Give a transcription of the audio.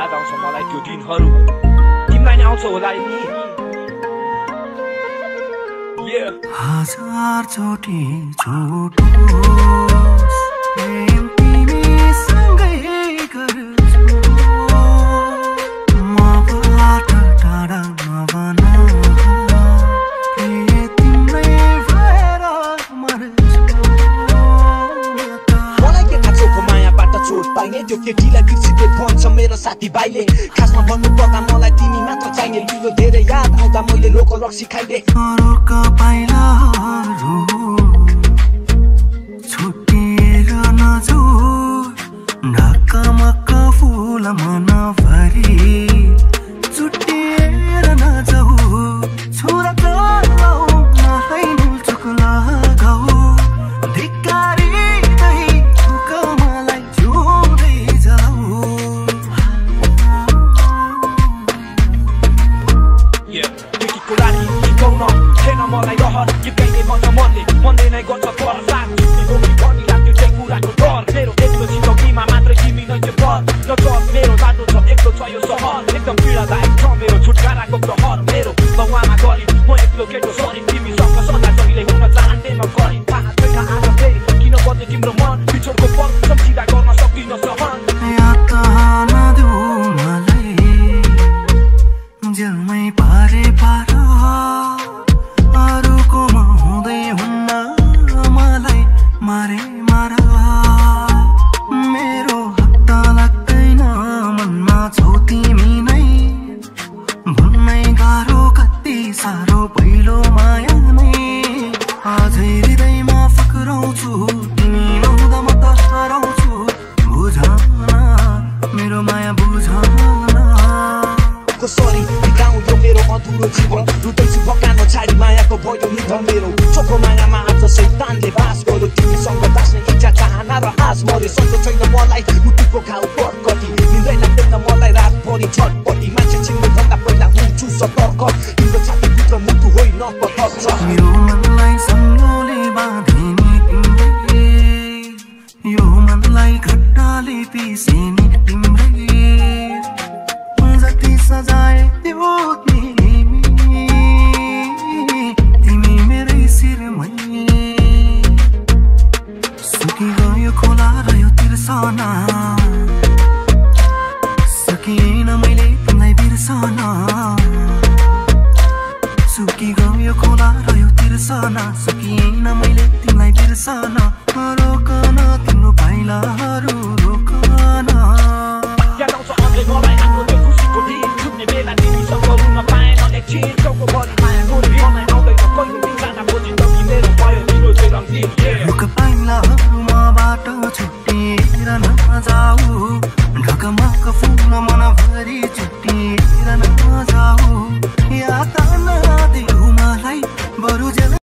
याद आउँछ मलाई त्यो दिनहरू तिमीलाई नै आउँछ होला नि हजार चोटी छुटोस् प्रेम तिमीसँगै गर्छु मबाट टाढा नबन तिम्रै भएर मर्छु मलाई के थाहा चोखो मायाबाट चोट पाइने त्यो केटीलाई बिर्सिँदै भन्छ मेरो साथीभाइले खासमा भन्नु पर्दा मलाई तिमी मात्र चाहिने लियो धेरै याद आउँदा मैले लोकल रक्सी खाइदिए अरूका पाइलाहरू छुट्टिएर नजाऊ ढकमक फुल मनभरि छुट्टिएर नजाऊ छोरा गरौ मलाई मुचुक लगाऊ धिक्कारिँदै मलाई जोड्दै जाऊ मलाई रहर के कहिले मन मनले मनले नै गर्छ तर साथ तिमी पनि लाग्यो त्यही कुराको डर मेरो एक्लो जिन्दगीमा मात्रै तिमी नै त्यो डर नचल मेरो बाटो छ एक्लो छ यो सहर एकदम पीडादायक छ मेरो छुटकाराको प्रहर मेरो बाउआमा गरी म एक्लो केटो सरी तिमीसँग सदा जहिले हुन चाहन्थे म गरी थाहा छैन आज फेरि किन बद्ल्यो तिम्रो मन बिछोडको पल सम्झिँदा गर्न सक्दिन सहन याद नदेऊ मलाई जेलमै पारे पार अरूकोमा हुँदै हुन्न मलाई मारे मार मेरो हत्त लाग्दैन मनमा छौ तिमी नै भन्नै गाह्रो कति साह्रो पहिलो माया नै अझै हृदयमा फक्राउँछु तिमी नहुँदा म त हराउँछु बुझ मेरो माया बुझ सरी गाउँ यो मेरो अधुरो जीवन रुदैछु भकानो छाडी मायाको भयो निधन मेरो चोखो मायामा आज शैतानले बास गर्यो तिमीसँग बाँच्ने इच्छा चाहना र आश मर्यो सधैँ छैन मलाई मुटुको घाउ परकटी निकै लाग्दैन मलाई रातभरि छटपटी मान्छे चिन्नु भन्दा पहिला हुन्छु सतर्क तिम्रो छातीभित्र मुटु होइन पतर्छ यो मनलाई सङ्गोले बाँधिने तिम्रै यो मनलाई घट्टाले पिसिने तिम्रै जति सजाए त्यो तिमी मेरै शिरमै सुकिगयो खोला रह्यो तिर्सना सकिएन मैले तिमीलाई बिर्सन सुकिगयो खोला रह्यो तिर्सना सकिएन मैले तिमीलाई बिर्सन रोकन तिम्रो पाइलाहरू रोकन मलाई आफ्नो त्यो खुसीको दिन छुट्ने बेला तिमीसँग रुन पाएन एकछिन चौको भरि मायाको मलाई आउँदैन कहिले बिर्सना खोजी त मेरो भयो तिम्रो चाहिँ रङ्गीन रुख पाइलाहरूमाबाट छुट्टिएर नजाऊ ढकमक फुल मनभरि छुट्टिएर नजाऊ याद